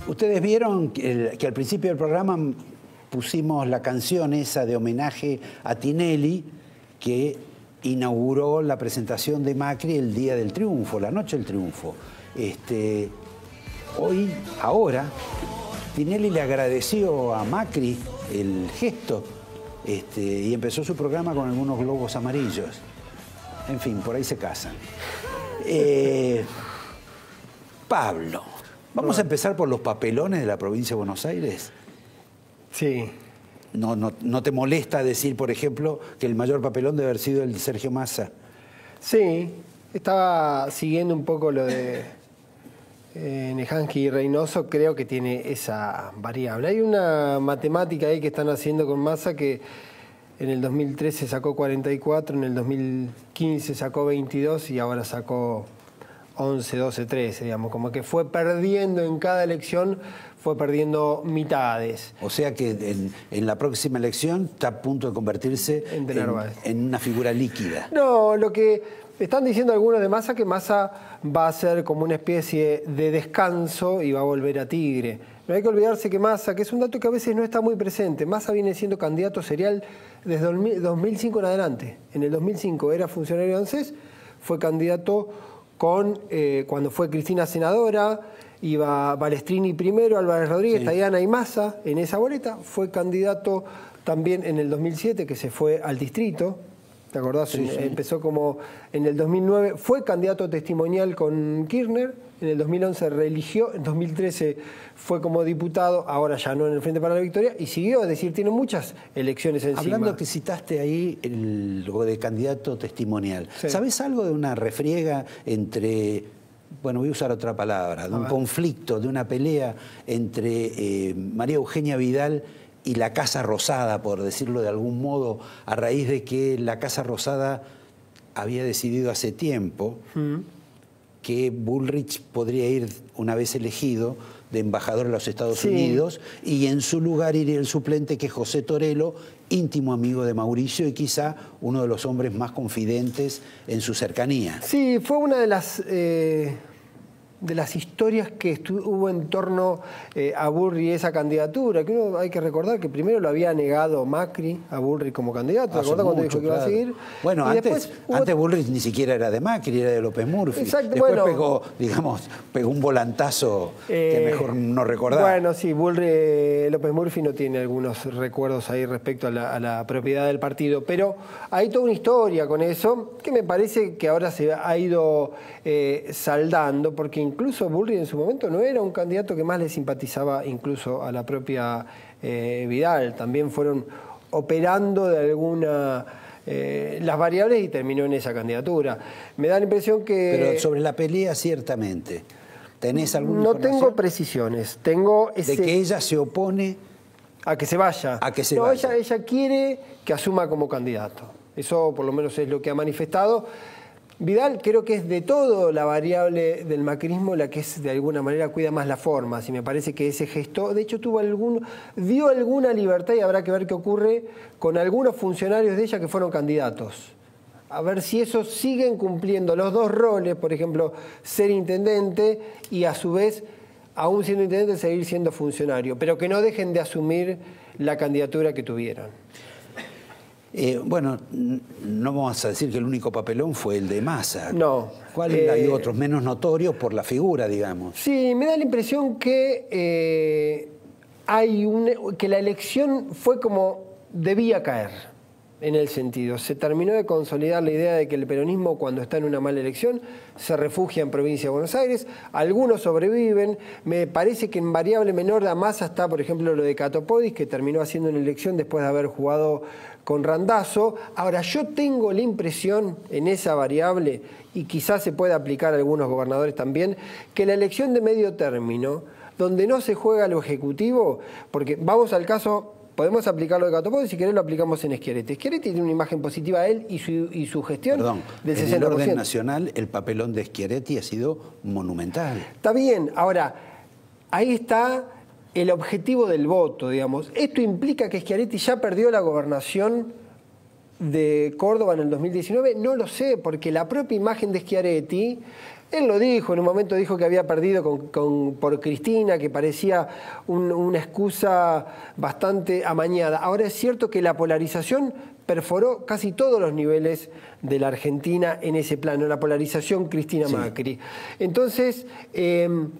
Ustedes vieron que al principio del programa pusimos la canción esa de homenaje a Tinelli, que inauguró la presentación de Macri el día del triunfo, la noche del triunfo. Ahora, Tinelli le agradeció a Macri el gesto y empezó su programa con algunos globos amarillos. En fin, por ahí se casan. Pablo, ¿vamos a empezar por los papelones de la provincia de Buenos Aires? Sí. ¿No te molesta decir, por ejemplo, que el mayor papelón debe haber sido el de Sergio Massa? Sí, estaba siguiendo un poco lo de Nejanski y Reynoso, creo que tiene esa variable. Hay una matemática ahí que están haciendo con Massa que en el 2013 sacó 44, en el 2015 sacó 22 y ahora sacó 11, 12, 13, digamos. Como que fue perdiendo en cada elección, fue perdiendo mitades. O sea que en la próxima elección está a punto de convertirse en una figura líquida. No, lo que están diciendo algunos de Massa, que Massa va a ser como una especie de descanso y va a volver a Tigre. No hay que olvidarse que Massa, que es un dato que a veces no está muy presente, Massa viene siendo candidato serial desde 2005 en adelante. En el 2005 era funcionario de ANSES, fue candidato cuando fue Cristina senadora, iba Balestrini primero, Álvarez Rodríguez, sí, Tayana y Massa en esa boleta. Fue candidato también en el 2007, que se fue al distrito. ¿Te acordás? Sí, sí. Empezó como en el 2009, fue candidato testimonial con Kirchner, en el 2011 reeligió, en 2013 fue como diputado, ahora ya no en el Frente para la Victoria, y siguió, es decir, tiene muchas elecciones encima. Hablando que citaste ahí lo de candidato testimonial, sí, ¿sabés algo de una refriega entre, bueno, voy a usar otra palabra, de un conflicto, de una pelea entre María Eugenia Vidal y la Casa Rosada, por decirlo de algún modo, a raíz de que la Casa Rosada había decidido hace tiempo que Bullrich podría ir, una vez elegido, de embajador a los Estados Unidos, y en su lugar iría el suplente, que es José Torello, íntimo amigo de Mauricio y quizá uno de los hombres más confidentes en su cercanía. Sí, fue una de las historias que hubo en torno a Bullrich y esa candidatura, que uno hay que recordar que primero lo había negado Macri a Bullrich como candidato. ¿Te acordás cuando dijo que iba a seguir? Bueno, antes Bullrich ni siquiera era de Macri, era de López Murphy. Exacto, después pegó un volantazo que mejor no recordar. Bueno, sí, López Murphy no tiene algunos recuerdos ahí respecto a la propiedad del partido, pero hay toda una historia con eso que me parece que ahora se ha ido saldando, porque incluso Bullrich en su momento no era un candidato que más le simpatizaba incluso a la propia Vidal. También fueron operando de alguna las variables y terminó en esa candidatura. Me da la impresión que... Pero sobre la pelea, ciertamente, ¿tenés alguna información? No tengo precisiones. Tengo de que ella se opone a que se vaya. A que se vaya. Ella quiere que asuma como candidato. Eso por lo menos es lo que ha manifestado. Vidal creo que es de todo la variable del macrismo la que es de alguna manera cuida más las formas, y me parece que ese gesto, de hecho dio alguna libertad, y habrá que ver qué ocurre con algunos funcionarios de ella que fueron candidatos. A ver si esos siguen cumpliendo los dos roles, por ejemplo, ser intendente y a su vez, aún siendo intendente, seguir siendo funcionario, pero que no dejen de asumir la candidatura que tuvieron. Bueno, no vamos a decir que el único papelón fue el de Massa. No. Hay otros menos notorios por la figura, digamos. Sí, me da la impresión que que la elección fue como debía caer, en el sentido. Se terminó de consolidar la idea de que el peronismo, cuando está en una mala elección, se refugia en provincia de Buenos Aires. Algunos sobreviven. Me parece que en variable menor a Massa está, por ejemplo, lo de Catopodis, que terminó haciendo una elección después de haber jugado con Randazzo. Ahora, yo tengo la impresión en esa variable, y quizás se pueda aplicar a algunos gobernadores también, que la elección de medio término, donde no se juega lo ejecutivo, porque vamos al caso... Podemos aplicarlo de Catopodis, si querés lo aplicamos en Schiaretti. Schiaretti tiene una imagen positiva a él y su gestión del 60%. En el orden nacional, el papelón de Schiaretti ha sido monumental. Está bien. Ahora, ahí está el objetivo del voto, digamos. ¿Esto implica que Schiaretti ya perdió la gobernación de Córdoba en el 2019? No lo sé, porque la propia imagen de Schiaretti Él lo dijo, en un momento dijo que había perdido por Cristina, que parecía una excusa bastante amañada. Ahora es cierto que la polarización perforó casi todos los niveles de la Argentina en ese plano, la polarización Cristina-Macri. Entonces,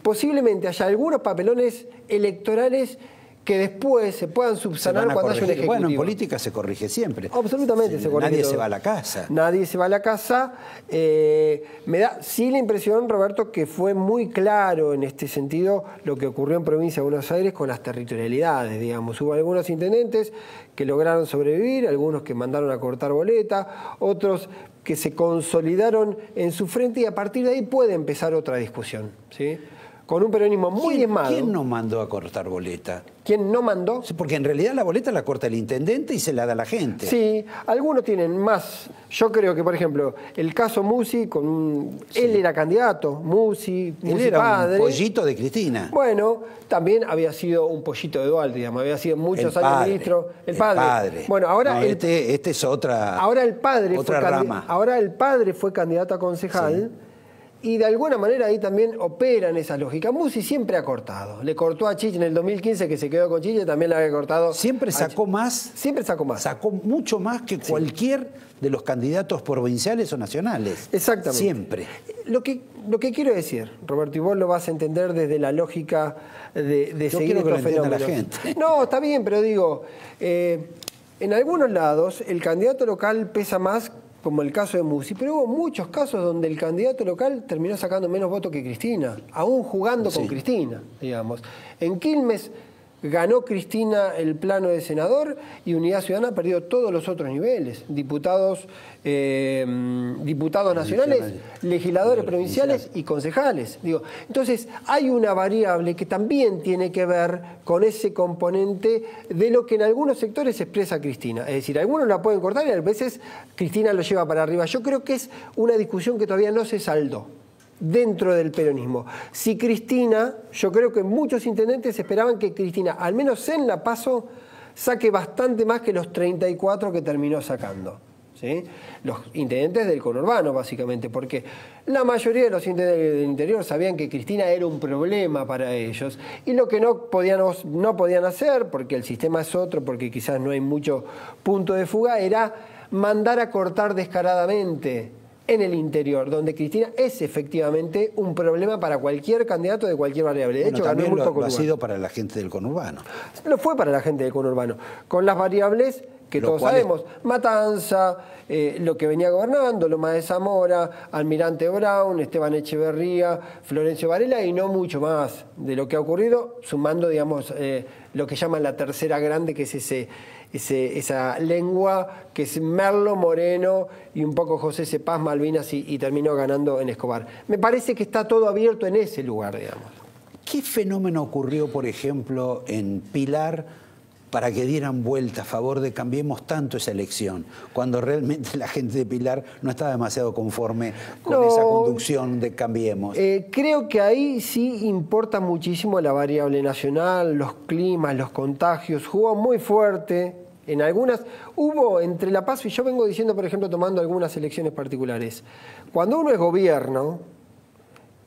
posiblemente haya algunos papelones electorales que después se puedan subsanar cuando haya un ejecutivo. Bueno, en política se corrige siempre. Absolutamente se corrige. Nadie todo. Se va a la casa. Nadie se va a la casa. Me da sí la impresión, Roberto, que fue muy claro en este sentido lo que ocurrió en Provincia de Buenos Aires con las territorialidades, digamos. Hubo algunos intendentes que lograron sobrevivir, algunos que mandaron a cortar boleta, otros que se consolidaron en su frente y a partir de ahí puede empezar otra discusión, ¿sí? Con un peronismo muy diezmado. ¿Quién no mandó a cortar boleta? ¿Quién no mandó? Porque en realidad la boleta la corta el intendente y se la da a la gente. Sí, algunos tienen más. Yo creo que, por ejemplo, el caso Musi, él era candidato, Musi era padre. Un pollito de Cristina. Bueno, también había sido un pollito de Dualde, digamos, había sido muchos años ministro. El padre. Bueno, ahora este es otra. Ahora el padre otra rama. Ahora el padre fue candidato a concejal. Sí. Y de alguna manera ahí también operan esas lógicas. Musi siempre ha cortado. Le cortó a Chiche en el 2015, que se quedó con Chiche, también le había cortado. Siempre sacó más. Siempre sacó más. Sacó mucho más que cualquier de los candidatos provinciales o nacionales. Exactamente. Siempre. Lo que quiero decir, Roberto, y vos lo vas a entender desde la lógica de Yo seguir quiero estos que lo entienda fenómenos. la gente. No, está bien, pero digo, en algunos lados el candidato local pesa más, como el caso de Musi, pero hubo muchos casos donde el candidato local terminó sacando menos votos que Cristina, aún jugando con Cristina, digamos. En Quilmes ganó Cristina el plano de senador y Unidad Ciudadana perdió todos los otros niveles, diputados nacionales, legisladores provinciales y concejales. Digo, entonces hay una variable que también tiene que ver con ese componente de lo que en algunos sectores expresa Cristina. Es decir, algunos la pueden cortar y a veces Cristina lo lleva para arriba. Yo creo que es una discusión que todavía no se saldó dentro del peronismo. Si Cristina, yo creo que muchos intendentes esperaban que Cristina, al menos en la PASO, saque bastante más que los 34 que terminó sacando, ¿sí? Los intendentes del conurbano, básicamente, porque la mayoría de los intendentes del interior sabían que Cristina era un problema para ellos, y lo que no podían hacer, porque el sistema es otro, porque quizás no hay mucho punto de fuga, era mandar a cortar descaradamente en el interior, donde Cristina es efectivamente un problema para cualquier candidato de cualquier variable. De hecho, también ganó muy poco lo ha sido para la gente del conurbano. Lo fue para la gente del conurbano, con las variables que todos sabemos. Matanza, lo que venía gobernando, Loma de Zamora, Almirante Brown, Esteban Echeverría, Florencio Varela y no mucho más de lo que ha ocurrido, sumando, digamos, lo que llaman la tercera grande, que es esa lengua que es Merlo, Moreno y un poco José Cepaz, Malvinas y terminó ganando en Escobar. Me parece que está todo abierto en ese lugar, digamos. ¿Qué fenómeno ocurrió, por ejemplo, en Pilar para que dieran vuelta a favor de Cambiemos tanto esa elección, cuando realmente la gente de Pilar no estaba demasiado conforme con esa conducción de Cambiemos? Creo que ahí sí importa muchísimo la variable nacional, los climas, los contagios. Jugó muy fuerte en algunas. Hubo entre La Paz y yo vengo diciendo, por ejemplo, tomando algunas elecciones particulares. Cuando uno es gobierno,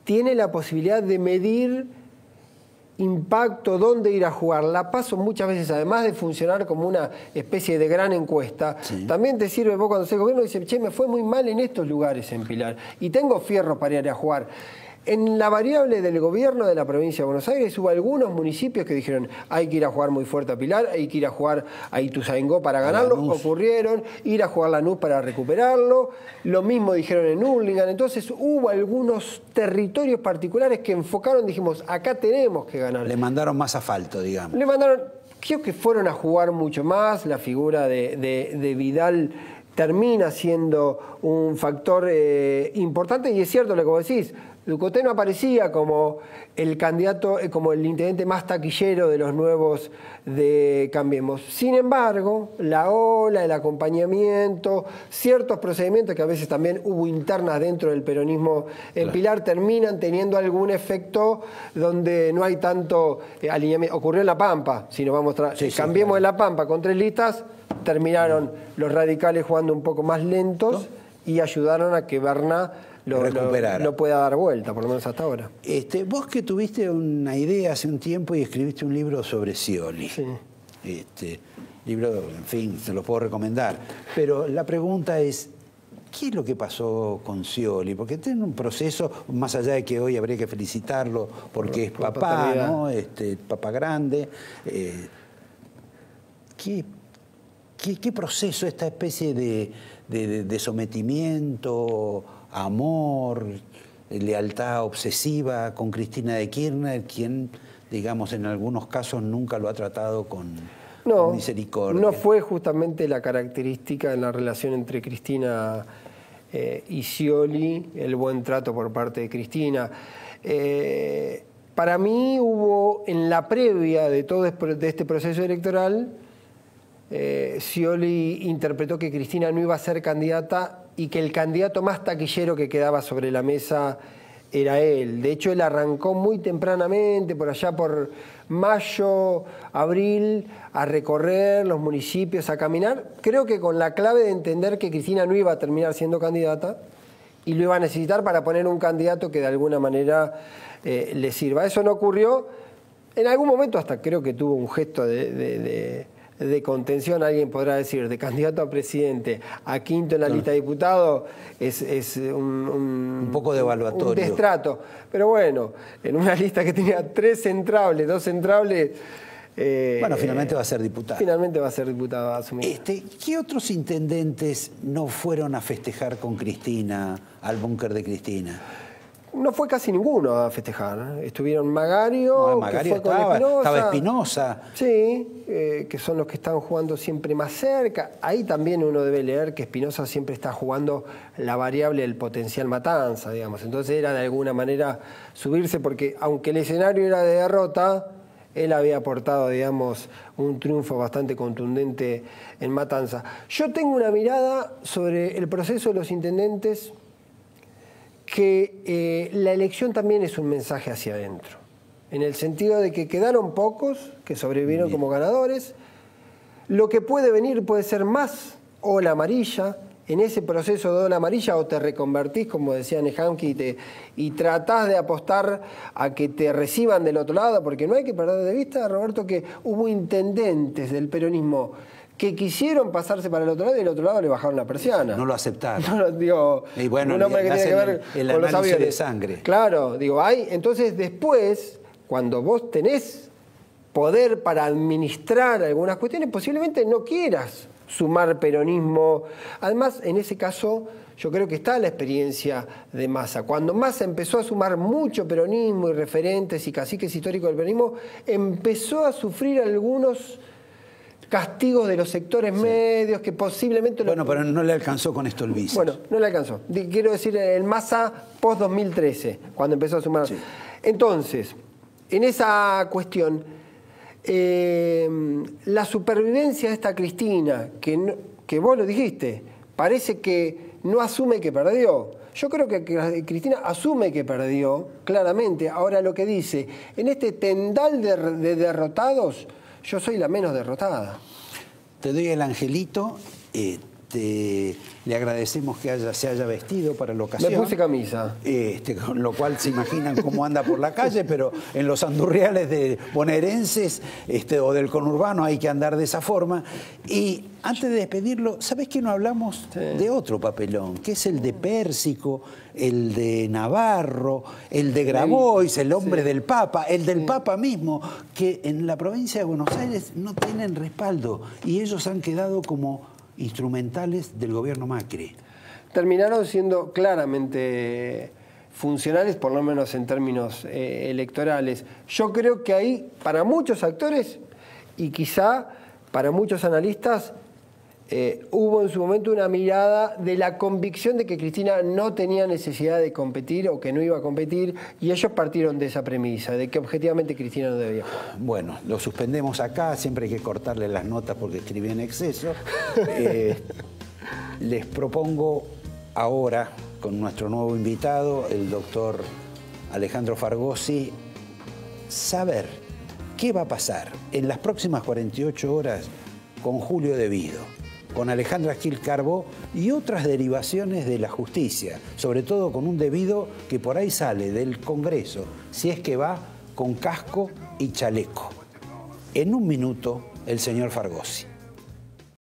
tiene la posibilidad de medir impacto, dónde ir a jugar. La PASO muchas veces, además de funcionar como una especie de gran encuesta, también te sirve vos cuando sos gobierno y dices, che, me fue muy mal en estos lugares en Pilar y tengo fierro para ir a jugar. En la variable del gobierno de la provincia de Buenos Aires hubo algunos municipios que dijeron hay que ir a jugar muy fuerte a Pilar, hay que ir a jugar a Ituzaingó para ganarlo, ocurrieron, ir a jugar Lanús para recuperarlo, lo mismo dijeron en Hurlingham. Entonces hubo algunos territorios particulares que enfocaron, dijimos, acá tenemos que ganar. Le mandaron más asfalto, digamos. Le mandaron, creo que fueron a jugar mucho más, la figura de Vidal termina siendo un factor importante y es cierto lo que vos decís. Ducoté no aparecía como el candidato, como el intendente más taquillero de los nuevos de Cambiemos. Sin embargo, la ola, el acompañamiento, ciertos procedimientos que a veces también hubo internas dentro del peronismo en Pilar terminan teniendo algún efecto donde no hay tanto alineamiento. Ocurrió en La Pampa, si nos vamos a Cambiemos en La Pampa con 3 listas, terminaron los radicales jugando un poco más lentos y ayudaron a que Berna lo pueda dar vuelta, por lo menos hasta ahora. Vos que tuviste una idea hace un tiempo y escribiste un libro sobre Scioli. Sí. Libro, en fin, se lo puedo recomendar. Pero la pregunta es, ¿qué es lo que pasó con Scioli? Porque tiene un proceso, más allá de que hoy habría que felicitarlo porque es papá, ¿no? Papá grande. ¿Qué proceso, esta especie de sometimiento, amor, lealtad obsesiva con Cristina de Kirchner, quien, digamos, en algunos casos nunca lo ha tratado con misericordia? No fue justamente la característica en la relación entre Cristina y Scioli, el buen trato por parte de Cristina. Para mí hubo, en la previa de todo este proceso electoral, Scioli interpretó que Cristina no iba a ser candidata y que el candidato más taquillero que quedaba sobre la mesa era él. De hecho, él arrancó muy tempranamente, por allá por mayo, abril, a recorrer los municipios, a caminar. Creo que con la clave de entender que Cristina no iba a terminar siendo candidata y lo iba a necesitar para poner un candidato que de alguna manera le sirva. Eso no ocurrió. En algún momento hasta creo que tuvo un gesto de contención. Alguien podrá decir, de candidato a presidente a quinto en la lista de diputados es un poco devaluatorio. Un destrato. Pero bueno, en una lista que tenía 3 centrales, 2 centrales... bueno, finalmente va a ser diputado. Finalmente va a ser diputado, asumir. ¿Qué otros intendentes no fueron a festejar con Cristina, al búnker de Cristina? No fue casi ninguno a festejar. Estuvieron Magario, Magario que fue con Espinosa. Estaba Espinosa. Sí, que son los que están jugando siempre más cerca. Ahí también uno debe leer que Espinosa siempre está jugando la variable del potencial matanza, digamos. Entonces era de alguna manera subirse, porque aunque el escenario era de derrota, él había aportado, digamos, un triunfo bastante contundente en Matanza. Yo tengo una mirada sobre el proceso de los intendentes que la elección también es un mensaje hacia adentro, en el sentido de que quedaron pocos que sobrevivieron como ganadores. Lo que puede venir puede ser más ola amarilla. En ese proceso de ola amarilla o te reconvertís, como decía Nehamki, y tratás de apostar a que te reciban del otro lado, porque no hay que perder de vista, Roberto, que hubo intendentes del peronismo que quisieron pasarse para el otro lado y del otro lado le bajaron la persiana. No lo aceptaron. No, digo, y bueno, un hombre que tiene que ver el con los aviones de sangre. Claro, digo, entonces después, cuando vos tenés poder para administrar algunas cuestiones, posiblemente no quieras sumar peronismo. Además, en ese caso, yo creo que está la experiencia de Massa. Cuando Massa empezó a sumar mucho peronismo y referentes y caciques históricos del peronismo, empezó a sufrir algunos castigos de los sectores medios que posiblemente... Bueno, pero no le alcanzó con Stolbizer. Bueno, no le alcanzó. Quiero decir, el Massa post-2013, cuando empezó a sumar. Sí. Entonces, en esa cuestión, la supervivencia de esta Cristina, que vos lo dijiste, parece que no asume que perdió. Yo creo que Cristina asume que perdió, claramente. Ahora lo que dice, en este tendal de derrotados, yo soy la menos derrotada. Te doy el angelito. Le agradecemos que se haya vestido para la ocasión. Me puse camisa. Con lo cual se imaginan cómo anda por la calle, pero en los andurriales de bonaerenses o del conurbano hay que andar de esa forma. Y antes de despedirlo, ¿sabés que no hablamos de otro papelón? Que es el de Pérsico, el de Navarro, el de Grabois, el hombre del Papa, el del Papa mismo, que en la provincia de Buenos Aires no tienen respaldo y ellos han quedado como instrumentales del gobierno Macri. Terminaron siendo claramente funcionales, por lo menos en términos electorales. Yo creo que ahí, para muchos actores y quizá para muchos analistas, hubo en su momento una mirada de la convicción de que Cristina no tenía necesidad de competir o que no iba a competir, y ellos partieron de esa premisa, de que objetivamente Cristina no debía. Bueno, lo suspendemos acá, siempre hay que cortarle las notas porque escribí en exceso. Les propongo ahora, con nuestro nuevo invitado, el doctor Alejandro Fargosi, saber qué va a pasar en las próximas 48 horas con Julio De Vido. con Alejandra Gil Carbó y otras derivaciones de la justicia, sobre todo con un debido que por ahí sale del Congreso, si es que va con casco y chaleco. En un minuto, el señor Fargosi.